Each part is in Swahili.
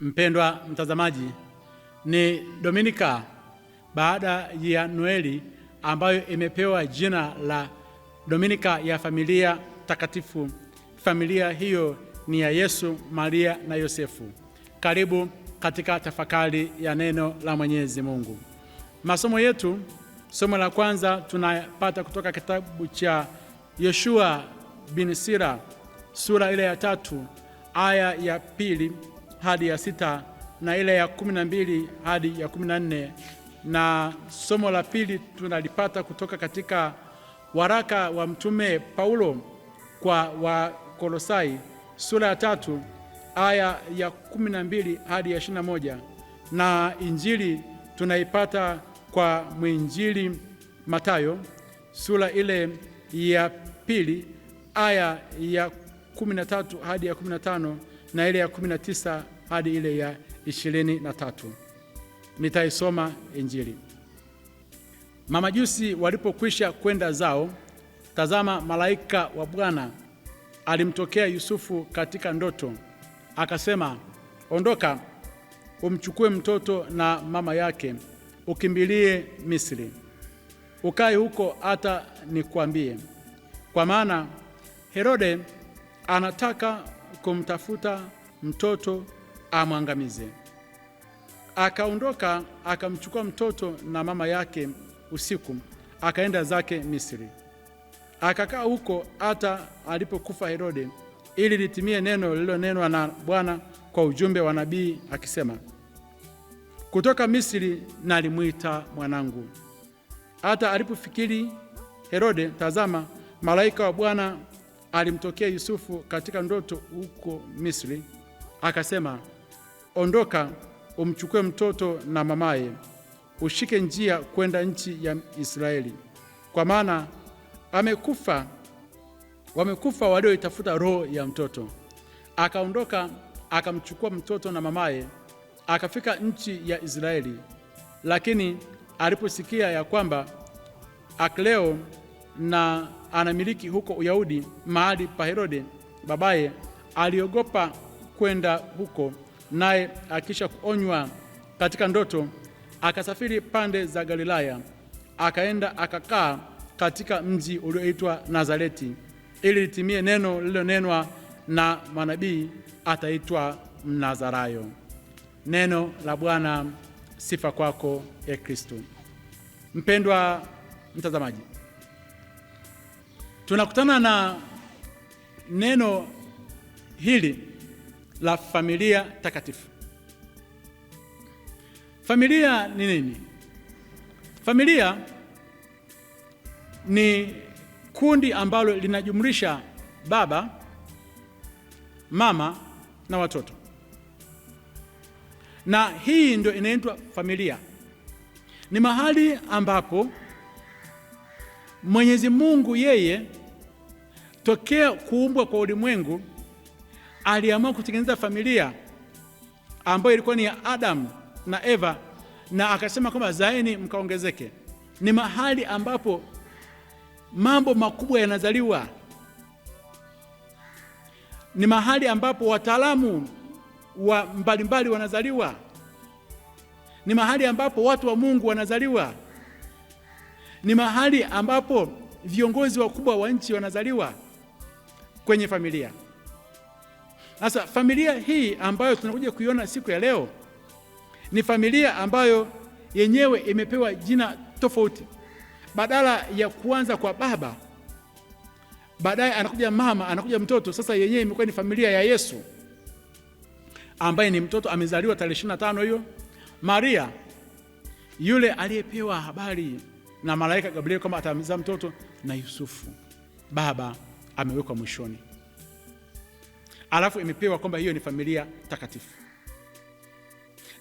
Mpendwa mtazamaji, ni Dominika baada ya Noeli ambayo imepewa jina la Dominika ya familia takatifu. Familia hiyo ni ya Yesu, Maria na Yosefu. Karibu katika tafakari ya neno la Mwenyezi Mungu. Masomo yetu, somo la kwanza tunapata kutoka kitabu cha Yoshua bin Sira, sura ile ya 3 aya ya 2 hadi ya 6 na ile ya 12 hadi ya 14, na somo la pili tunalipata kutoka katika waraka wa mtume Paulo kwa Wakolosai, sura ya 3 aya ya 12 hadi ya 21, na injili tunaipata kwa mwinjili Mathayo, sura ile ya 2 aya ya 13 hadi ya 15 na ile ya 19 hadi ile ya 23. Nitaisoma injili. Mamajusi walipokwisha kwenda zao, tazama, malaika wa Bwana alimtokea Yusufu katika ndoto, akasema, ondoka, umchukue mtoto na mama yake, ukimbilie Misri, ukae huko hata nikuambie, kwa maana Herode anataka kumtafuta mtoto amwangamize. Akaondoka, akamchukua mtoto na mama yake usiku, akaenda zake Misri. Akakaa huko hata alipokufa Herode, ili litimie neno lililonenwa na Bwana kwa ujumbe wa nabii akisema, kutoka Misri nalimwita mwanangu. Hata alipofikiri Herode, tazama, malaika wa Bwana alimtokea Yusufu katika ndoto huko Misri, akasema, ondoka, umchukue mtoto na mamaye, ushike njia kwenda nchi ya Israeli, kwa maana wamekufa walioitafuta roho ya mtoto. Akaondoka, akamchukua mtoto na mamaye, akafika nchi ya Israeli. Lakini aliposikia ya kwamba Akleo na anamiliki huko Uyahudi mahali pa Herode babaye, aliogopa kwenda huko, naye akisha kuonywa katika ndoto, akasafiri pande za Galilaya, akaenda akakaa katika mji ulioitwa Nazareti, ili litimie neno lililonenwa na manabii, ataitwa Mnazarayo. Neno la Bwana. Sifa kwako, e Kristo. Mpendwa mtazamaji, tunakutana na neno hili la familia takatifu. Familia ni nini? Familia ni kundi ambalo linajumlisha baba, mama na watoto, na hii ndio inaitwa familia. Ni mahali ambapo Mwenyezi Mungu yeye tokea kuumbwa kwa ulimwengu aliamua kutengeneza familia ambayo ilikuwa ni ya Adam na Eva, na akasema kwamba zaeni mkaongezeke. Ni mahali ambapo mambo makubwa yanazaliwa. Ni mahali ambapo wataalamu wa mbalimbali wanazaliwa. Ni mahali ambapo watu wa Mungu wanazaliwa. Ni mahali ambapo viongozi wakubwa wa nchi wanazaliwa kwenye familia. Sasa familia hii ambayo tunakuja kuiona siku ya leo ni familia ambayo yenyewe imepewa jina tofauti. Badala ya kuanza kwa baba, baadaye anakuja mama, anakuja mtoto. Sasa yenyewe imekuwa ni familia ya Yesu ambaye ni mtoto, amezaliwa tarehe 25 hiyo. Maria yule aliyepewa habari na malaika Gabriel kama atamzaa mtoto, na Yusufu baba amewekwa mwishoni. Alafu imepewa kwamba hiyo ni familia takatifu.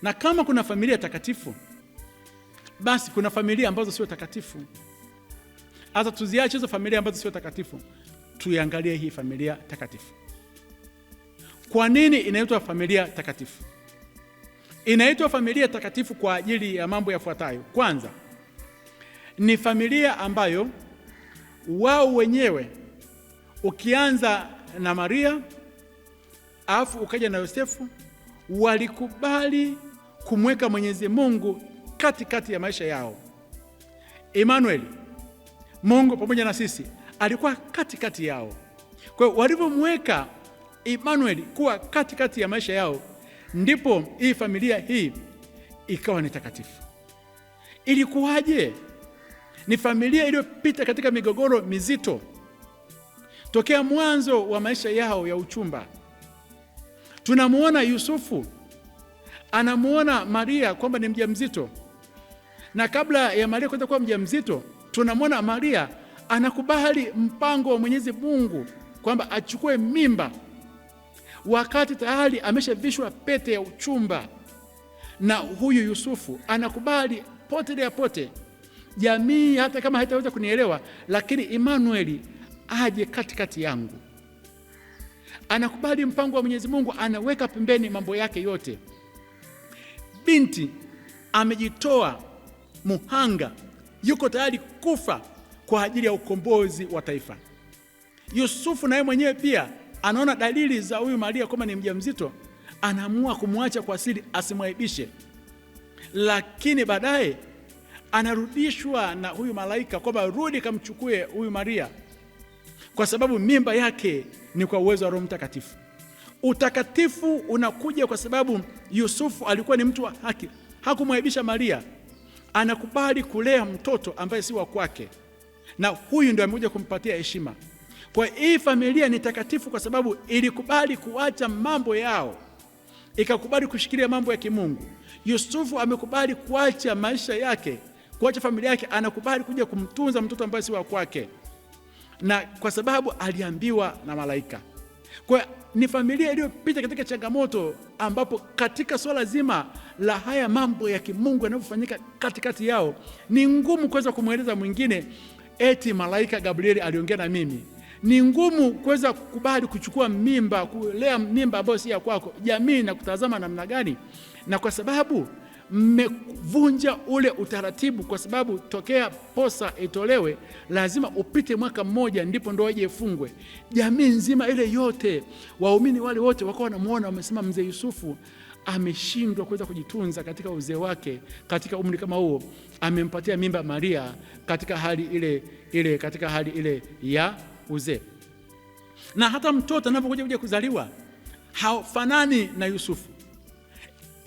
Na kama kuna familia takatifu, basi kuna familia ambazo sio takatifu. Hata tuziache hizo familia ambazo sio takatifu, tuiangalie hii familia takatifu. Kwa nini inaitwa familia takatifu? Inaitwa familia takatifu kwa ajili ya mambo yafuatayo. Kwanza, ni familia ambayo wao wenyewe, ukianza na Maria alafu ukaja na Yosefu, walikubali kumweka Mwenyezi Mungu katikati ya maisha yao. Emmanuel, Mungu pamoja na sisi, alikuwa katikati yao. Kwa hiyo walivyomweka Emmanuel kuwa katikati ya maisha yao, ndipo hii familia hii ikawa ni takatifu. Ilikuwaje? Ni familia iliyopita katika migogoro mizito tokea mwanzo wa maisha yao ya uchumba. Tunamuona Yusufu anamuona Maria kwamba ni mjamzito, na kabla ya Maria kuweza kuwa mjamzito, tunamuona Maria anakubali mpango wa Mwenyezi Mungu kwamba achukue mimba wakati tayari ameshavishwa pete ya uchumba. Na huyu Yusufu anakubali pote ya pote, jamii hata kama haitaweza kunielewa, lakini Emmanuel aje katikati yangu. Anakubali mpango wa Mwenyezi Mungu, anaweka pembeni mambo yake yote. Binti amejitoa muhanga, yuko tayari kufa kwa ajili ya ukombozi wa taifa. Yusufu naye mwenyewe pia anaona dalili za huyu Maria kwamba ni mjamzito, anaamua kumwacha kwa siri asimwaibishe. Lakini baadaye anarudishwa na huyu malaika kwamba rudi kamchukue huyu Maria, kwa sababu mimba yake ni kwa uwezo wa Roho Mtakatifu. Utakatifu unakuja kwa sababu Yusufu alikuwa ni mtu wa haki, hakumwaibisha Maria, anakubali kulea mtoto ambaye si wa kwake, na huyu ndio amekuja kumpatia heshima. Kwa hii familia ni takatifu kwa sababu ilikubali kuacha mambo yao, ikakubali kushikilia mambo ya kimungu. Yusufu amekubali kuacha maisha yake, kuacha familia yake, anakubali kuja kumtunza mtoto ambaye si wa kwake, na kwa sababu aliambiwa na malaika. Kwa ni familia iliyopita katika changamoto, ambapo katika swala zima la haya mambo ya kimungu yanayofanyika katikati yao, ni ngumu kuweza kumweleza mwingine eti malaika Gabrieli aliongea na mimi. Ni ngumu kuweza kukubali kuchukua mimba, kulea mimba ambayo si ya kwako, jamii na kutazama namna gani. Na kwa sababu mmevunja ule utaratibu, kwa sababu tokea posa itolewe lazima upite mwaka mmoja ndipo ndoa ije ifungwe. Jamii nzima ile yote, waumini wale wote wakawa wanamuona, wamesema mzee Yusufu ameshindwa kuweza kujitunza katika uzee wake, katika umri kama huo, amempatia mimba Maria katika hali ile katika hali ile ya uzee. Na hata mtoto anapokuja kuzaliwa hafanani na Yusufu.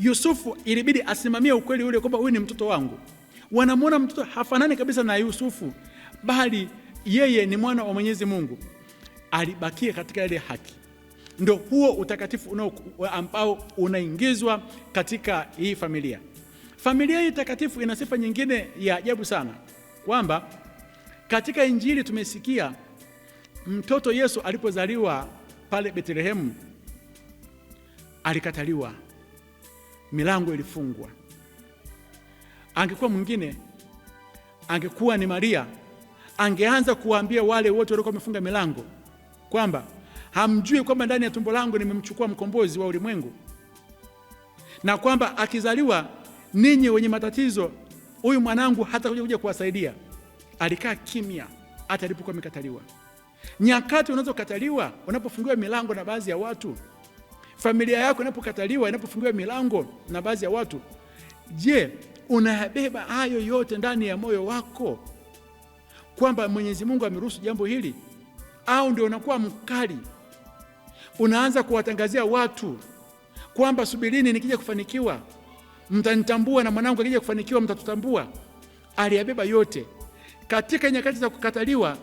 Yusufu ilibidi asimamie ukweli ule kwamba huyu ni mtoto wangu. Wanamuona mtoto hafanani kabisa na Yusufu, bali yeye ni mwana wa Mwenyezi Mungu. Alibakia katika ile haki. Ndio huo utakatifu ambao unaingizwa katika hii familia. Familia hii takatifu ina sifa nyingine ya ajabu sana, kwamba katika Injili tumesikia mtoto Yesu alipozaliwa pale Betlehemu alikataliwa, milango ilifungwa. Angekuwa mwingine, angekuwa ni Maria, angeanza kuwaambia wale wote waliokuwa wamefunga milango kwamba hamjui kwamba ndani ya tumbo langu nimemchukua mkombozi wa ulimwengu, na kwamba akizaliwa ninyi wenye matatizo, huyu mwanangu hata kuja kuwasaidia. Alikaa kimya hata alipokuwa amekataliwa. Nyakati unazokataliwa, unapofungiwa milango na baadhi ya watu, familia yako inapokataliwa, inapofungiwa milango na baadhi ya watu, je, unayabeba hayo yote ndani ya moyo wako kwamba Mwenyezi Mungu ameruhusu jambo hili? Au ndio unakuwa mkali, unaanza kuwatangazia watu kwamba subirini nikija kufanikiwa mtanitambua, na mwanangu akija kufanikiwa mtatutambua? Aliyabeba yote. Katika nyakati za kukataliwa,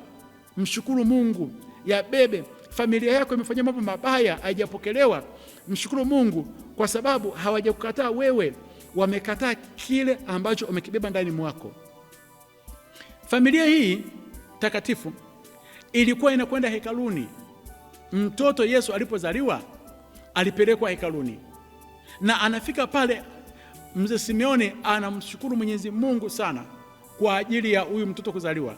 mshukuru Mungu. Yabebe. Familia yako imefanya mambo mabaya, haijapokelewa, mshukuru Mungu kwa sababu hawajakukataa wewe, wamekataa kile ambacho umekibeba ndani mwako. Familia hii takatifu ilikuwa inakwenda hekaluni. Mtoto Yesu alipozaliwa alipelekwa hekaluni, na anafika pale, mzee Simeoni anamshukuru Mwenyezi Mungu sana kwa ajili ya huyu mtoto kuzaliwa,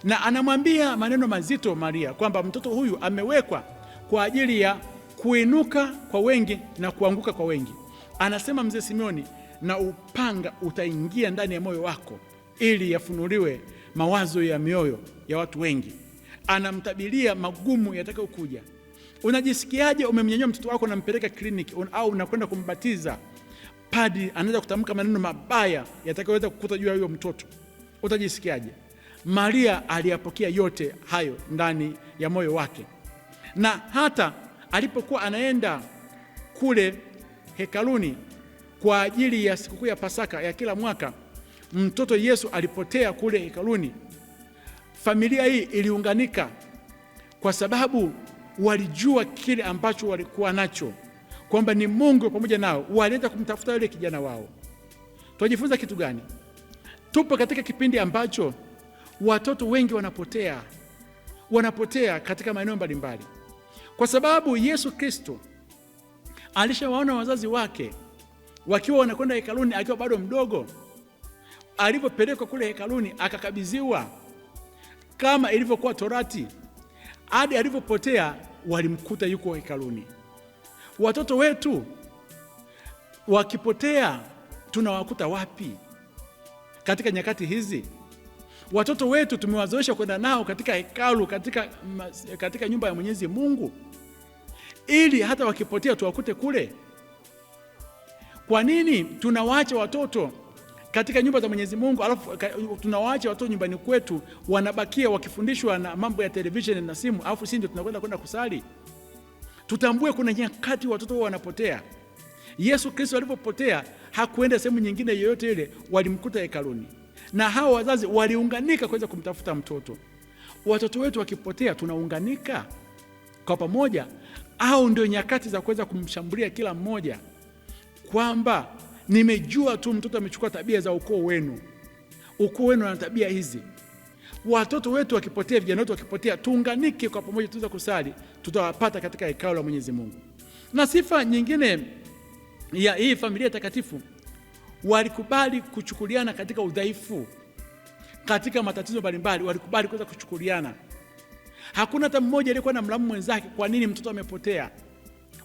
na anamwambia maneno mazito Maria kwamba mtoto huyu amewekwa kwa ajili ya kuinuka kwa wengi na kuanguka kwa wengi. Anasema mzee Simeoni, na upanga utaingia ndani ya moyo wako ili yafunuliwe mawazo ya mioyo ya watu wengi. Anamtabiria magumu yatakayokuja, Unajisikiaje umemnyanyua mtoto wako unampeleka kliniki au unakwenda kumbatiza? Padri anaweza kutamka maneno mabaya yatakayoweza kukuta juu ya huyo mtoto. Utajisikiaje? Maria aliyapokea yote hayo ndani ya moyo wake, na hata alipokuwa anaenda kule hekaluni kwa ajili ya sikukuu ya Pasaka ya kila mwaka, mtoto Yesu alipotea kule hekaluni. Familia hii iliunganika kwa sababu walijua kile ambacho walikuwa nacho, kwamba ni Mungu pamoja nao. Walienda kumtafuta yule kijana wao. Tunajifunza kitu gani? Tupo katika kipindi ambacho watoto wengi wanapotea katika maeneo mbalimbali, kwa sababu Yesu Kristo alishawaona wazazi wake wakiwa wanakwenda hekaluni akiwa bado mdogo. Alipopelekwa kule hekaluni akakabidhiwa kama ilivyokuwa Torati, hadi alipopotea walimkuta yuko hekaluni. Watoto wetu wakipotea tunawakuta wapi katika nyakati hizi? Watoto wetu tumewazoesha kwenda nao katika hekalu, katika nyumba ya Mwenyezi Mungu, ili hata wakipotea tuwakute kule. Kwa nini tunawaacha watoto katika nyumba za Mwenyezi Mungu, alafu tunawaacha watoto nyumbani kwetu wanabakia wakifundishwa na mambo ya television na simu, alafu sisi ndio tunakwenda kusali? Tutambue kuna nyakati watoto wanapotea. Yesu Kristo alipopotea hakuenda sehemu nyingine yoyote ile, walimkuta hekaluni, na hao wazazi waliunganika kuweza kumtafuta mtoto. Watoto wetu wakipotea tunaunganika kwa pamoja, au ndio nyakati za kuweza kumshambulia kila mmoja kwamba nimejua tu mtoto amechukua tabia za ukoo wenu na tabia hizi? Watoto wetu wakipotea, vijana wetu wakipotea, tuunganike kwa pamoja, tuweza kusali, tutawapata katika hekalu la Mwenyezi Mungu. Na sifa nyingine ya hii familia takatifu, walikubali kuchukuliana katika udhaifu, katika matatizo mbalimbali, walikubali kuweza kuchukuliana. Hakuna hata mmoja aliyekuwa na mlamu mwenzake kwa nini mtoto amepotea.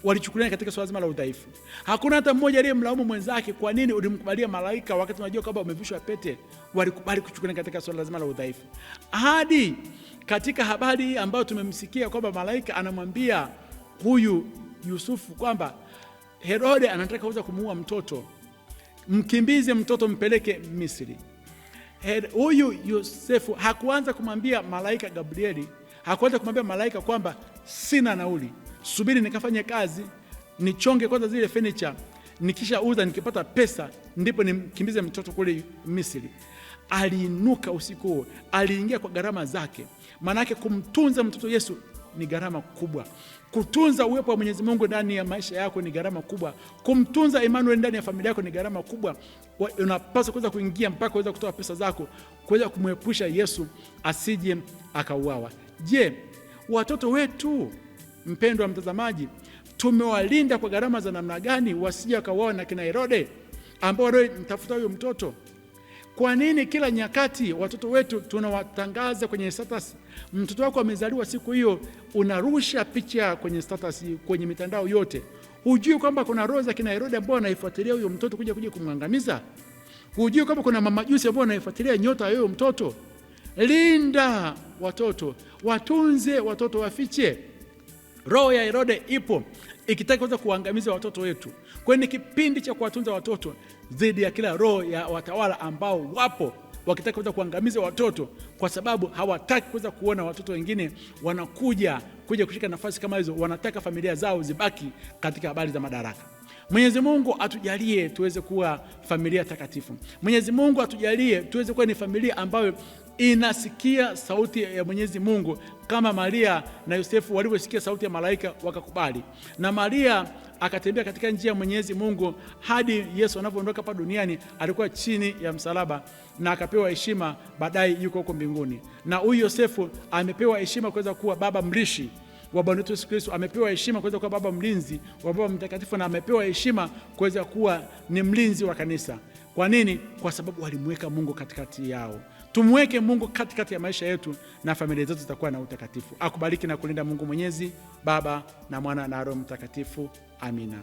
Walichukuliana katika swala zima la udhaifu. Hakuna hata mmoja aliyemlaumu mwenzake kwa nini ulimkubalia malaika wakati unajua kwamba umevishwa pete. Walikubali kuchukuliana katika swala zima la udhaifu. Hadi katika habari ambayo tumemsikia kwamba malaika anamwambia huyu Yusufu kwamba Herode anataka kuweza kumuua mtoto, mkimbize mtoto mpeleke Misri. Huyu Yosefu hakuanza kumwambia malaika Gabrieli, hakuanza kumwambia malaika kwamba sina nauli, subiri nikafanye kazi, nichonge kwanza zile furniture, nikishauza nikipata pesa ndipo nimkimbize mtoto kule Misri. Aliinuka usiku huo, aliingia kwa gharama zake. Maanake kumtunza mtoto Yesu ni gharama kubwa. Kutunza uwepo wa Mwenyezi Mungu ndani ya maisha yako ni gharama kubwa. Kumtunza Emmanuel ndani ya familia yako ni gharama kubwa. Unapaswa kuweza kuingia mpaka kuweza kutoa pesa zako kuweza kumwepusha Yesu asije akauawa. Je, watoto wetu, mpendwa mtazamaji, tumewalinda kwa gharama za namna gani wasije wakauawa na kina Herode ambao wanamtafuta huyo mtoto? Kwa nini kila nyakati watoto wetu tunawatangaza kwenye status? Mtoto wako amezaliwa siku hiyo, unarusha picha kwenye status, kwenye mitandao yote. Hujui kwamba kuna roho za kina Herode ambao wanaifuatilia huyo mtoto kuja kumwangamiza? Hujui kwamba kuna mamajusi ambao wanaifuatilia nyota ya huyo mtoto? Linda watoto, watunze watoto, wafiche. Roho ya Herode ipo ikitaka kuweza kuangamiza watoto wetu. Kwa ni kipindi cha kuwatunza watoto dhidi ya kila roho ya watawala ambao wapo wakitaka kuweza kuangamiza watoto, kwa sababu hawataki kuweza kuona watoto wengine wanakuja kushika nafasi kama hizo. Wanataka familia zao zibaki katika habari za madaraka. Mwenyezi Mungu atujalie tuweze kuwa familia takatifu. Mwenyezi Mungu atujalie tuweze kuwa ni familia ambayo inasikia sauti ya Mwenyezi Mungu, kama Maria na Yosefu walivyosikia sauti ya malaika wakakubali. Na Maria akatembea katika njia ya Mwenyezi Mungu hadi Yesu anapoondoka hapa duniani. Alikuwa chini ya msalaba na akapewa heshima, baadaye yuko huko mbinguni. Na huyu Yosefu amepewa heshima kuweza kuwa baba mlishi wa Bwana wetu Yesu Kristo. Amepewa heshima kuweza kuwa baba mlinzi wa Baba Mtakatifu, na amepewa heshima kuweza kuwa ni mlinzi wa kanisa. Kwa nini? Kwa sababu walimweka Mungu katikati yao. Tumweke Mungu katikati ya maisha yetu na familia zetu zitakuwa na utakatifu. Akubariki na kulinda Mungu Mwenyezi, Baba na Mwana na Roho Mtakatifu. Amina.